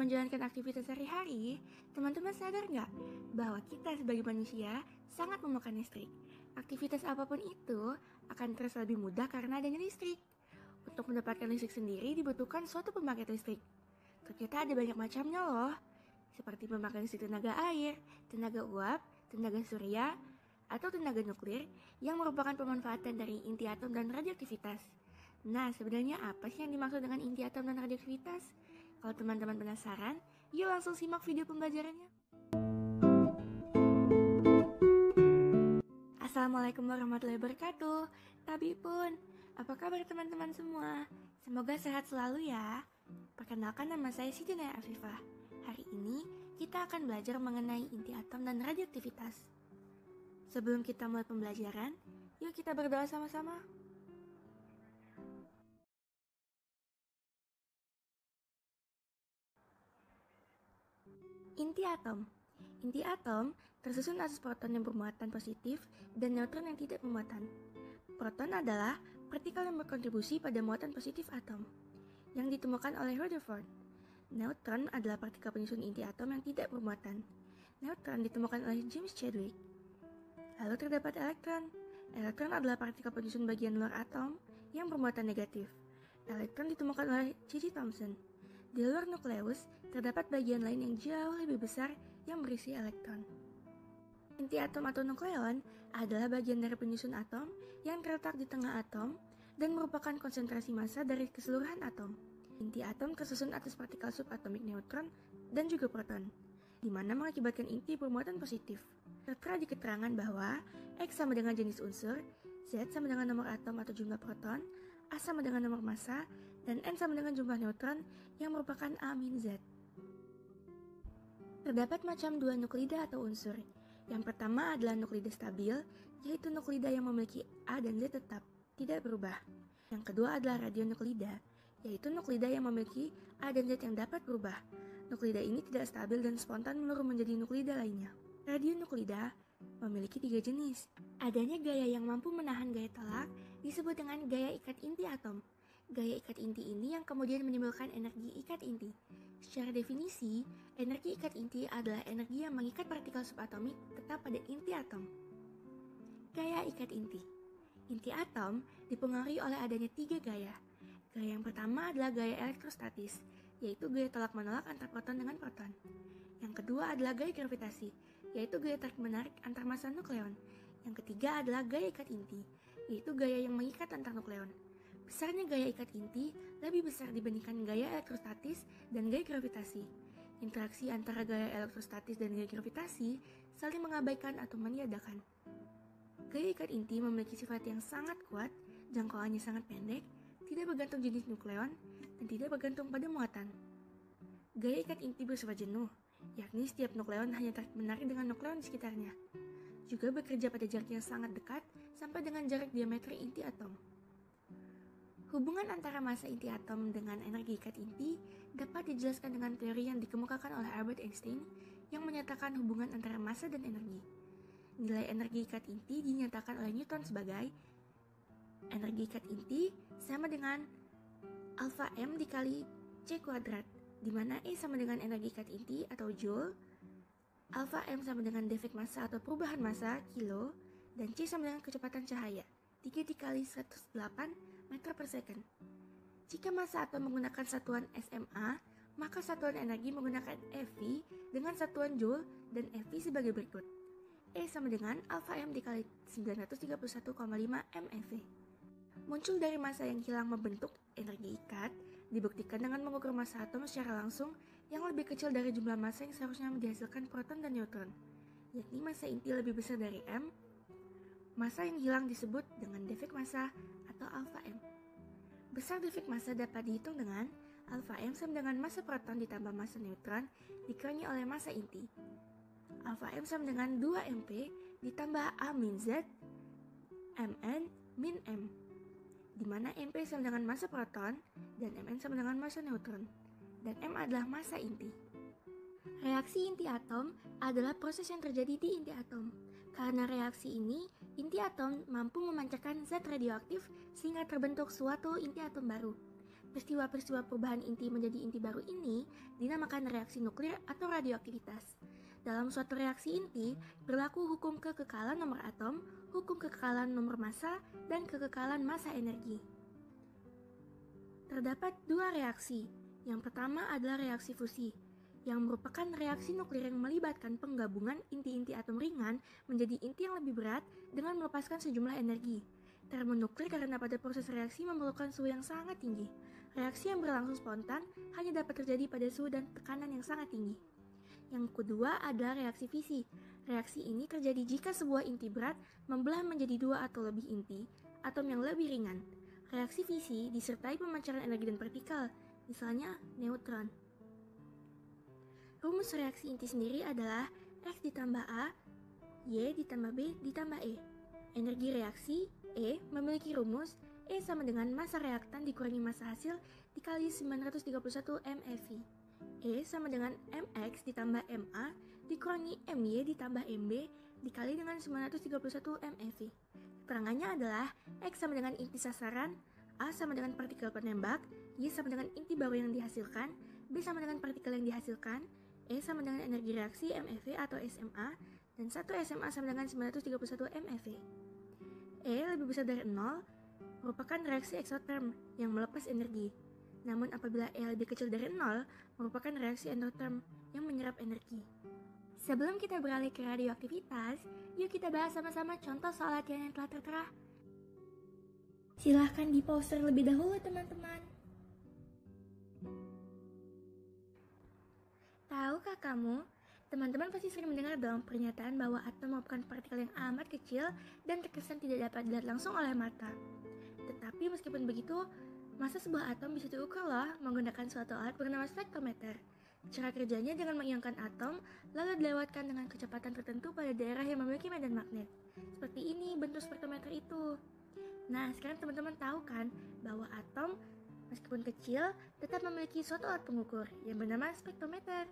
menjalankan aktivitas sehari-hari, teman-teman sadar nggak bahwa kita sebagai manusia sangat memakan listrik? Aktivitas apapun itu akan terasa lebih mudah karena adanya listrik. Untuk mendapatkan listrik sendiri dibutuhkan suatu pembangkit listrik. Ternyata ada banyak macamnya loh, seperti pembangkit listrik tenaga air, tenaga uap, tenaga surya, atau tenaga nuklir yang merupakan pemanfaatan dari inti atom dan radioaktivitas. Nah, sebenarnya apa sih yang dimaksud dengan inti atom dan radioaktivitas? Kalau teman-teman penasaran, yuk langsung simak video pembelajarannya. Assalamualaikum warahmatullahi wabarakatuh. Tabi pun, apa kabar teman-teman semua? Semoga sehat selalu ya. Perkenalkan, nama saya Siti Naya Afifah. Hari ini kita akan belajar mengenai inti atom dan radioaktivitas. Sebelum kita mulai pembelajaran, yuk kita berdoa sama-sama. Inti atom. Inti atom tersusun atas proton yang bermuatan positif dan neutron yang tidak bermuatan. Proton adalah partikel yang berkontribusi pada muatan positif atom, yang ditemukan oleh Rutherford. Neutron adalah partikel penyusun inti atom yang tidak bermuatan. Neutron ditemukan oleh James Chadwick. Lalu terdapat elektron. Elektron adalah partikel penyusun bagian luar atom yang bermuatan negatif. Elektron ditemukan oleh J.J. Thomson. Di luar nukleus, terdapat bagian lain yang jauh lebih besar yang berisi elektron. Inti atom atau nukleon adalah bagian dari penyusun atom yang terletak di tengah atom dan merupakan konsentrasi massa dari keseluruhan atom. Inti atom tersusun atas partikel subatomik neutron dan juga proton, di mana mengakibatkan inti bermuatan positif. Tertera di keterangan bahwa X sama dengan jenis unsur, Z sama dengan nomor atom atau jumlah proton, A sama dengan nomor massa, dan N sama dengan jumlah neutron yang merupakan A-Z. Terdapat macam dua nuklida atau unsur. Yang pertama adalah nuklida stabil, yaitu nuklida yang memiliki A dan Z tetap, tidak berubah. Yang kedua adalah radionuklida, yaitu nuklida yang memiliki A dan Z yang dapat berubah. Nuklida ini tidak stabil dan spontan menurun menjadi nuklida lainnya. Radionuklida memiliki 3 jenis. Adanya gaya yang mampu menahan gaya tolak disebut dengan gaya ikat inti atom. Gaya ikat inti ini yang kemudian menimbulkan energi ikat inti. Secara definisi, energi ikat inti adalah energi yang mengikat partikel subatomik tetap pada inti atom. Gaya ikat inti. Inti atom dipengaruhi oleh adanya 3 gaya. Gaya yang pertama adalah gaya elektrostatis, yaitu gaya tolak-menolak antar proton dengan proton. Yang kedua adalah gaya gravitasi, yaitu gaya tarik-menarik antar massa nukleon. Yang ketiga adalah gaya ikat inti, yaitu gaya yang mengikat antar nukleon. Besarnya gaya ikat inti lebih besar dibandingkan gaya elektrostatis dan gaya gravitasi. Interaksi antara gaya elektrostatis dan gaya gravitasi saling mengabaikan atau meniadakan. Gaya ikat inti memiliki sifat yang sangat kuat, jangkauannya sangat pendek, tidak bergantung jenis nukleon, dan tidak bergantung pada muatan. Gaya ikat inti bersifat jenuh, yakni setiap nukleon hanya tarik-menarik dengan nukleon di sekitarnya. Juga bekerja pada jarak yang sangat dekat sampai dengan jarak diameter inti atom. Hubungan antara massa inti atom dengan energi ikat inti dapat dijelaskan dengan teori yang dikemukakan oleh Albert Einstein yang menyatakan hubungan antara massa dan energi. Nilai energi ikat inti dinyatakan oleh Newton sebagai energi ikat inti sama dengan alpha m dikali c kuadrat, di mana E sama dengan energi ikat inti atau joule, alpha m sama dengan defek massa atau perubahan massa kilo, dan C sama dengan kecepatan cahaya 3 dikali 108 meter per second. Jika massa atom menggunakan satuan SMA, maka satuan energi menggunakan eV dengan satuan joule dan eV sebagai berikut. E sama dengan alpha m dikali 931,5 MeV. Muncul dari massa yang hilang membentuk energi ikat, dibuktikan dengan mengukur massa atom secara langsung yang lebih kecil dari jumlah massa yang seharusnya dihasilkan proton dan neutron, yakni massa inti lebih besar dari M. Massa yang hilang disebut dengan defek massa atau alpha m. Besar defek massa dapat dihitung dengan alpha m sama dengan massa proton ditambah massa neutron dikurangi oleh massa inti. Alpha m sama dengan 2 mp ditambah A-Z Mn min m, di mana mp sama dengan massa proton dan mn sama dengan massa neutron, dan m adalah massa inti. Reaksi inti atom adalah proses yang terjadi di inti atom. Karena reaksi ini, inti atom mampu memancarkan zat radioaktif sehingga terbentuk suatu inti atom baru. Peristiwa-peristiwa perubahan inti menjadi inti baru ini dinamakan reaksi nuklir atau radioaktivitas. Dalam suatu reaksi inti, berlaku hukum kekekalan nomor atom, hukum kekekalan nomor massa, dan kekekalan massa energi. Terdapat dua reaksi. Yang pertama adalah reaksi fusi, yang merupakan reaksi nuklir yang melibatkan penggabungan inti-inti atom ringan menjadi inti yang lebih berat dengan melepaskan sejumlah energi. Termonuklir karena pada proses reaksi memerlukan suhu yang sangat tinggi. Reaksi yang berlangsung spontan hanya dapat terjadi pada suhu dan tekanan yang sangat tinggi. Yang kedua adalah reaksi fisi. Reaksi ini terjadi jika sebuah inti berat membelah menjadi dua atau lebih inti, atom yang lebih ringan. Reaksi fisi disertai pemancaran energi dan partikel, misalnya neutron. Rumus reaksi inti sendiri adalah X ditambah A, Y ditambah B ditambah E. Energi reaksi E memiliki rumus E sama dengan massa reaktan dikurangi massa hasil dikali 931 MeV. E sama dengan mx ditambah ma dikurangi my ditambah mb dikali dengan 931 MeV. Keterangannya adalah X sama dengan inti sasaran, A sama dengan partikel penembak, Y sama dengan inti baru yang dihasilkan, B sama dengan partikel yang dihasilkan, E sama dengan energi reaksi MeV atau SMA, dan 1 SMA sama dengan 931 MeV. E lebih besar dari 0 merupakan reaksi eksoterm yang melepas energi. Namun apabila E lebih kecil dari 0, merupakan reaksi endotherm yang menyerap energi. Sebelum kita beralih ke radioaktivitas, yuk kita bahas sama-sama contoh soal latihan yang telah tertera. Silahkan di pause terlebih dahulu teman-teman. Tahukah kamu, teman-teman pasti sering mendengar dong pernyataan bahwa atom merupakan partikel yang amat kecil dan terkesan tidak dapat dilihat langsung oleh mata. Tetapi meskipun begitu, massa sebuah atom bisa diukur loh menggunakan suatu alat bernama spektrometer. Cara kerjanya dengan mengiongkan atom, lalu dilewatkan dengan kecepatan tertentu pada daerah yang memiliki medan magnet. Seperti ini bentuk spektrometer itu. Nah, sekarang teman-teman tahu kan bahwa atom meskipun kecil tetap memiliki suatu alat pengukur yang bernama spektrometer.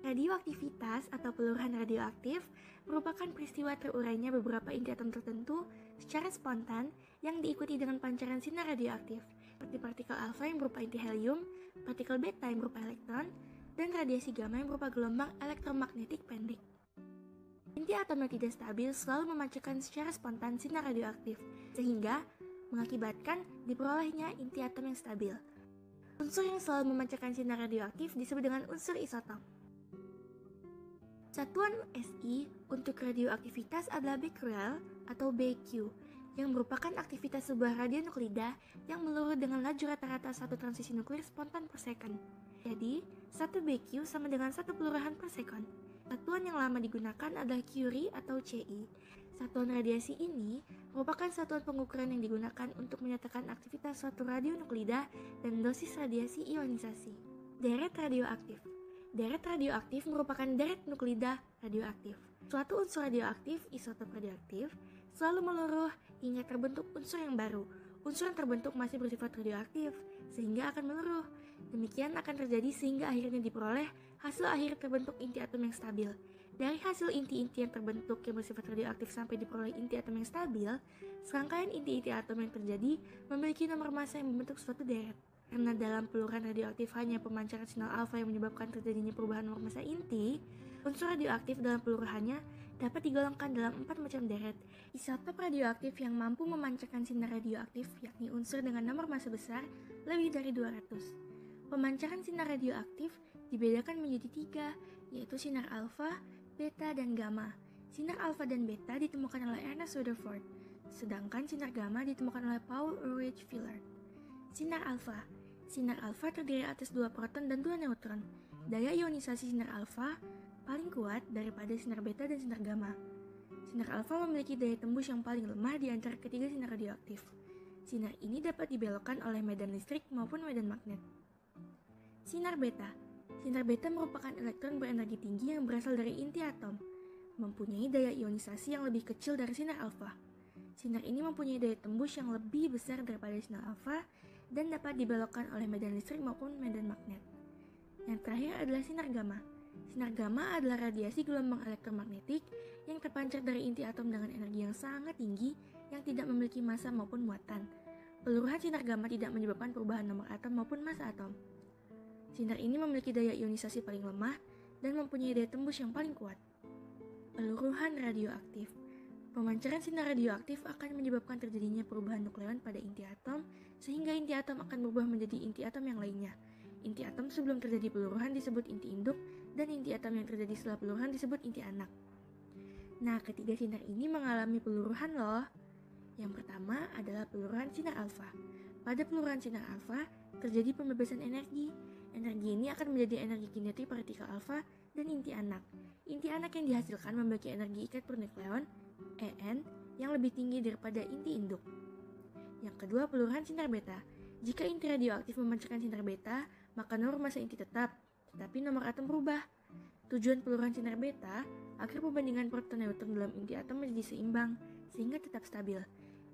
Radioaktivitas atau peluruhan radioaktif merupakan peristiwa terurainya beberapa inti atom tertentu secara spontan yang diikuti dengan pancaran sinar radioaktif, seperti partikel alfa yang berupa inti helium, partikel beta yang berupa elektron, dan radiasi gamma yang berupa gelombang elektromagnetik pendek. Inti atom yang tidak stabil selalu memancarkan secara spontan sinar radioaktif, sehingga mengakibatkan diperolehnya inti atom yang stabil. Unsur yang selalu memancarkan sinar radioaktif disebut dengan unsur isotop. Satuan SI untuk radioaktivitas adalah becquerel atau BQ, yang merupakan aktivitas sebuah radionuklida yang meluruh dengan laju rata-rata satu transisi nuklir spontan per second. Jadi, 1 BQ sama dengan 1 peluruhan per second. Satuan yang lama digunakan adalah Curie atau CI. Satuan radiasi ini merupakan satuan pengukuran yang digunakan untuk menyatakan aktivitas suatu radionuklida dan dosis radiasi ionisasi. Deret radioaktif. Deret radioaktif merupakan deret nuklida radioaktif. Suatu unsur radioaktif, isotop radioaktif, selalu meluruh hingga terbentuk unsur yang baru. Unsur yang terbentuk masih bersifat radioaktif, sehingga akan meluruh. Demikian akan terjadi sehingga akhirnya diperoleh hasil akhir terbentuk inti atom yang stabil. Dari hasil inti-inti yang terbentuk yang bersifat radioaktif sampai diperoleh inti atom yang stabil, serangkaian inti-inti atom yang terjadi memiliki nomor massa yang membentuk suatu deret. Karena dalam peluruhan radioaktif hanya pemancaran sinyal alfa yang menyebabkan terjadinya perubahan nomor massa inti, unsur radioaktif dalam peluruhannya dapat digolongkan dalam 4 macam deret. Isotop radioaktif yang mampu memancarkan sinar radioaktif yakni unsur dengan nomor massa besar lebih dari 200. Pemancaran sinar radioaktif dibedakan menjadi 3, yaitu sinar alfa, beta, dan gamma. Sinar alfa dan beta ditemukan oleh Ernest Rutherford, sedangkan sinar gamma ditemukan oleh Paul Ulrich Villard. Sinar alfa. Sinar alfa terdiri atas 2 proton dan 2 neutron. Daya ionisasi sinar alfa paling kuat daripada sinar beta dan sinar gamma. Sinar alfa memiliki daya tembus yang paling lemah di antara ketiga sinar radioaktif. Sinar ini dapat dibelokkan oleh medan listrik maupun medan magnet. Sinar beta. Sinar beta merupakan elektron berenergi tinggi yang berasal dari inti atom, mempunyai daya ionisasi yang lebih kecil dari sinar alfa. Sinar ini mempunyai daya tembus yang lebih besar daripada sinar alfa dan dapat dibelokkan oleh medan listrik maupun medan magnet. Yang terakhir adalah sinar gamma. Sinar gamma adalah radiasi gelombang elektromagnetik yang terpancar dari inti atom dengan energi yang sangat tinggi yang tidak memiliki massa maupun muatan. peluruhan sinar gamma tidak menyebabkan perubahan nomor atom maupun massa atom. Sinar ini memiliki daya ionisasi paling lemah dan mempunyai daya tembus yang paling kuat. Peluruhan radioaktif. Pemancaran sinar radioaktif akan menyebabkan terjadinya perubahan nukleon pada inti atom, sehingga inti atom akan berubah menjadi inti atom yang lainnya. Inti atom sebelum terjadi peluruhan disebut inti induk, dan inti atom yang terjadi setelah peluruhan disebut inti anak. Nah, ketiga sinar ini mengalami peluruhan loh. Yang pertama adalah peluruhan sinar alfa. Pada peluruhan sinar alfa, terjadi pembebasan energi. Energi ini akan menjadi energi kinetik partikel alfa dan inti anak. Inti anak yang dihasilkan memiliki energi ikat per nukleon, En, yang lebih tinggi daripada inti induk. Yang kedua, peluruhan sinar beta. Jika inti radioaktif memancarkan sinar beta, maka nomor massa inti tetap, tetapi nomor atom berubah. Tujuan peluruhan sinar beta agar perbandingan proton neutron dalam inti atom menjadi seimbang, sehingga tetap stabil.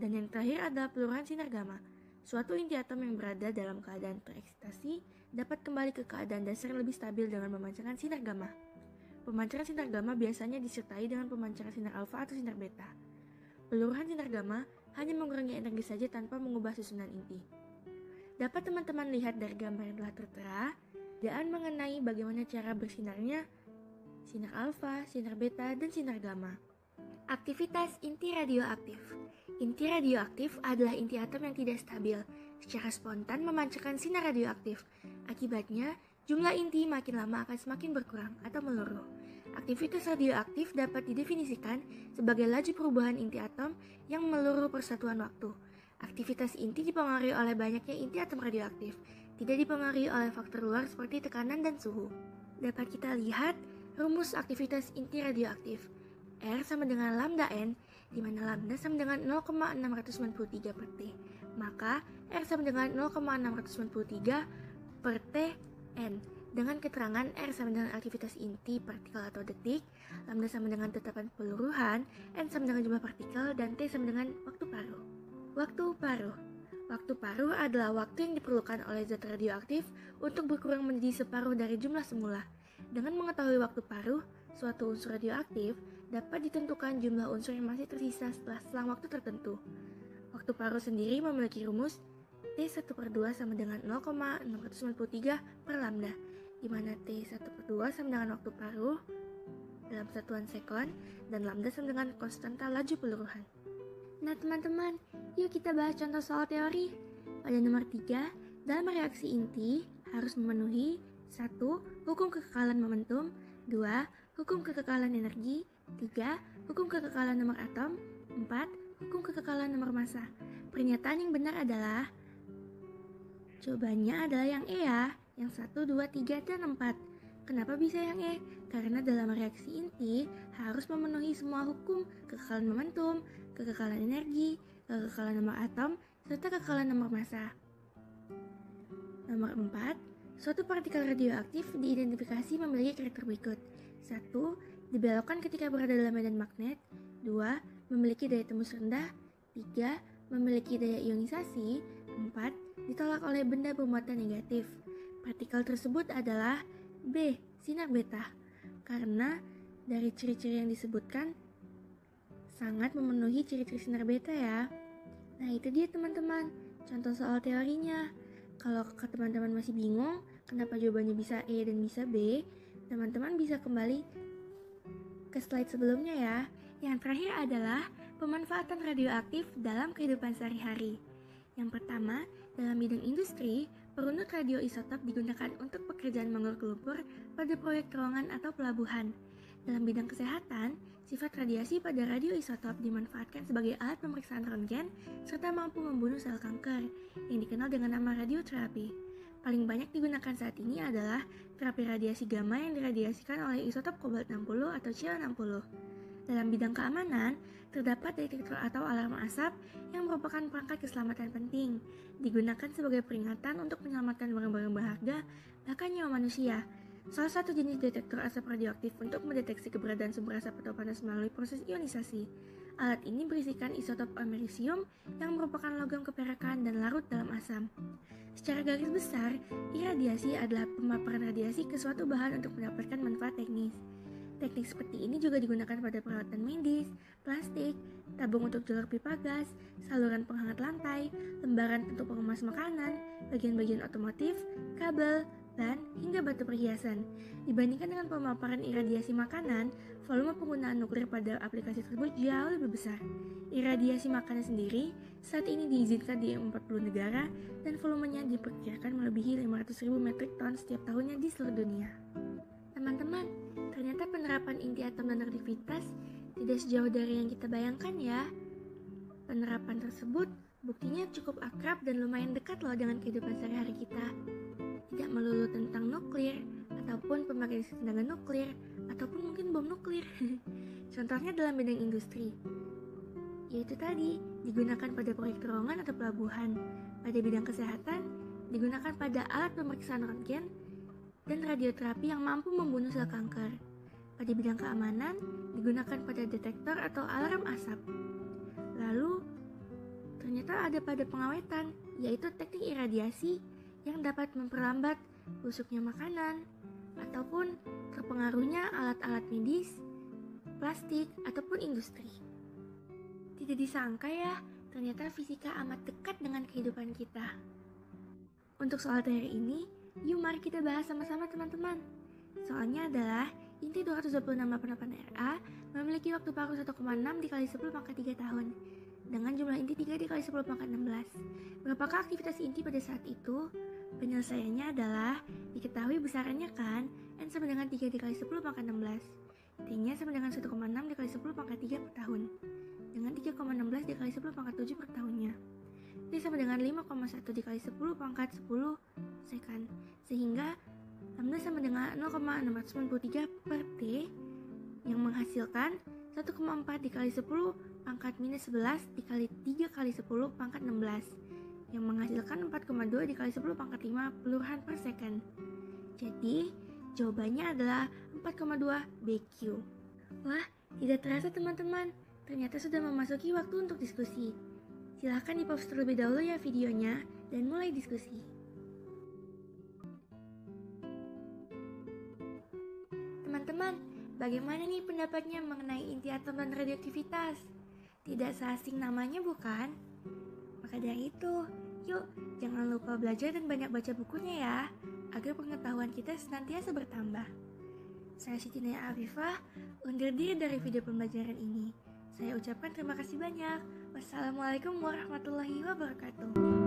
Dan yang terakhir adalah peluruhan sinar gamma. Suatu inti atom yang berada dalam keadaan tereksitasi dapat kembali ke keadaan dasar lebih stabil dengan memancarkan sinar gamma. Pemancaran sinar gamma biasanya disertai dengan pemancaran sinar alfa atau sinar beta. Peluruhan sinar gamma hanya mengurangi energi saja tanpa mengubah susunan inti. Dapat teman-teman lihat dari gambar yang telah tertera, dan mengenai bagaimana cara bersinarnya sinar alfa, sinar beta, dan sinar gamma. Aktivitas inti radioaktif. Inti radioaktif adalah inti atom yang tidak stabil, secara spontan memancarkan sinar radioaktif. Akibatnya, jumlah inti makin lama akan semakin berkurang atau meluruh. Aktivitas radioaktif dapat didefinisikan sebagai laju perubahan inti atom yang meluruh persatuan waktu. Aktivitas inti dipengaruhi oleh banyaknya inti atom radioaktif, tidak dipengaruhi oleh faktor luar seperti tekanan dan suhu. Dapat kita lihat rumus aktivitas inti radioaktif. R sama dengan lambda N, di mana lambda sama dengan 0,693 per T. Maka R sama dengan 0,693 per T N. Dengan keterangan R sama dengan aktivitas inti partikel atau detik, lambda sama dengan tetapan peluruhan, N sama dengan jumlah partikel, dan T sama dengan waktu paruh. Waktu paruh. Waktu paruh adalah waktu yang diperlukan oleh zat radioaktif untuk berkurang menjadi separuh dari jumlah semula. Dengan mengetahui waktu paruh, suatu unsur radioaktif dapat ditentukan jumlah unsur yang masih tersisa setelah selang waktu tertentu. Waktu paruh sendiri memiliki rumus T1/2 sama dengan 0,693 per lambda, di mana T1/2 sama dengan waktu paruh dalam satuan sekon, dan lambda sama dengan konstanta laju peluruhan. Nah teman-teman, yuk kita bahas contoh soal teori. Pada nomor 3, dalam reaksi inti harus memenuhi 1. Hukum kekekalan momentum, 2. Hukum kekekalan energi, 3. Hukum kekekalan nomor atom, 4. Hukum kekekalan nomor massa. Pernyataan yang benar adalah jawabannya adalah yang E ya, yang 1, 2, 3, dan 4. Kenapa bisa yang E? Karena dalam reaksi inti harus memenuhi semua hukum kekekalan momentum, kekekalan energi, kekekalan nomor atom, serta kekekalan nomor massa. Nomor 4, suatu partikel radioaktif diidentifikasi memiliki karakter berikut. 1. Dibelokkan ketika berada dalam medan magnet. 2. Memiliki daya tembus rendah. 3. Memiliki daya ionisasi. 4. Ditolak oleh benda bermuatan negatif. Partikel tersebut adalah B. Sinar beta. Karena dari ciri-ciri yang disebutkan sangat memenuhi ciri-ciri sinar beta ya. Nah itu dia teman-teman, contoh soal teorinya. Kalau teman-teman masih bingung kenapa jawabannya bisa E dan bisa B, teman-teman bisa kembali ke slide sebelumnya ya. Yang terakhir adalah pemanfaatan radioaktif dalam kehidupan sehari-hari. Yang pertama, dalam bidang industri, perunut radioisotop digunakan untuk pekerjaan mengukur lumpur pada proyek terowongan atau pelabuhan. Dalam bidang kesehatan, sifat radiasi pada radioisotop dimanfaatkan sebagai alat pemeriksaan röntgen serta mampu membunuh sel kanker yang dikenal dengan nama radioterapi. Paling banyak digunakan saat ini adalah terapi radiasi gamma yang diradiasikan oleh isotop kobalt 60 atau Ca60. Dalam bidang keamanan, terdapat detektor atau alarm asap yang merupakan perangkat keselamatan penting, digunakan sebagai peringatan untuk menyelamatkan barang-barang berharga, bahkan nyawa manusia. Salah satu jenis detektor asap radioaktif untuk mendeteksi keberadaan sumber asap atau panas melalui proses ionisasi. Alat ini berisikan isotop amerisium yang merupakan logam keperakan dan larut dalam asam. Secara garis besar, iradiasi adalah pemaparan radiasi ke suatu bahan untuk mendapatkan manfaat teknis. Teknik seperti ini juga digunakan pada peralatan medis, plastik, tabung untuk jalur pipa gas, saluran penghangat lantai, lembaran untuk pengemas makanan, bagian-bagian otomotif, kabel, ban, hingga batu perhiasan. Dibandingkan dengan pemaparan iradiasi makanan, volume penggunaan nuklir pada aplikasi tersebut jauh lebih besar. Iradiasi makanan sendiri saat ini diizinkan di 40 negara dan volumenya diperkirakan melebihi 500.000 metrik ton setiap tahunnya di seluruh dunia. Teman-teman, ternyata penerapan inti atom dan radioaktivitas tidak sejauh dari yang kita bayangkan ya. Penerapan tersebut buktinya cukup akrab dan lumayan dekat loh dengan kehidupan sehari-hari kita. Tidak melulu tentang nuklir, ataupun pemakaian tenaga nuklir, ataupun mungkin bom nuklir. Contohnya dalam bidang industri, yaitu tadi digunakan pada proyek terowongan atau pelabuhan. Pada bidang kesehatan, digunakan pada alat pemeriksaan röntgen dan radioterapi yang mampu membunuh sel kanker. Pada bidang keamanan, digunakan pada detektor atau alarm asap. Lalu, ternyata ada pada pengawetan, yaitu teknik iradiasi yang dapat memperlambat busuknya makanan ataupun terpengaruhnya alat-alat medis, plastik, ataupun industri. Tidak disangka ya, ternyata fisika amat dekat dengan kehidupan kita. Untuk soal teori ini, yuk mari kita bahas sama-sama teman-teman. Soalnya adalah inti 22688 Ra memiliki waktu paruh 1,6 dikali 10 pangkat 3 tahun dengan jumlah inti 3 dikali 10 pangkat 16. Berapakah aktivitas inti pada saat itu? Penyelesaiannya adalah diketahui besarannya kan, N sama dengan 3 dikali 10 pangkat 16. T-nya sama dengan 1,6 dikali 10 pangkat 3 per tahun dengan 3,16 dikali 10 pangkat 7 per tahunnya. T sama dengan 5,1 dikali 10 pangkat 10 second, sehingga lambda sama dengan 0,693 per T yang menghasilkan 1,4 dikali 10 pangkat minus 11 dikali 3 kali 10 pangkat 16 yang menghasilkan 4,2 dikali 10 pangkat 5 peluruhan per second. Jadi jawabannya adalah 4,2 BQ. Wah, tidak terasa teman-teman, ternyata sudah memasuki waktu untuk diskusi. Silahkan di-pause terlebih dahulu ya videonya dan mulai diskusi. Teman-teman, bagaimana nih pendapatnya mengenai inti atom dan radioaktivitas? Tidak seasing namanya bukan? Maka dari itu, yuk jangan lupa belajar dan banyak baca bukunya ya, agar pengetahuan kita senantiasa bertambah. Saya Siti Naya Afifah, undur diri dari video pembelajaran ini. Saya ucapkan terima kasih banyak. Wassalamualaikum warahmatullahi wabarakatuh.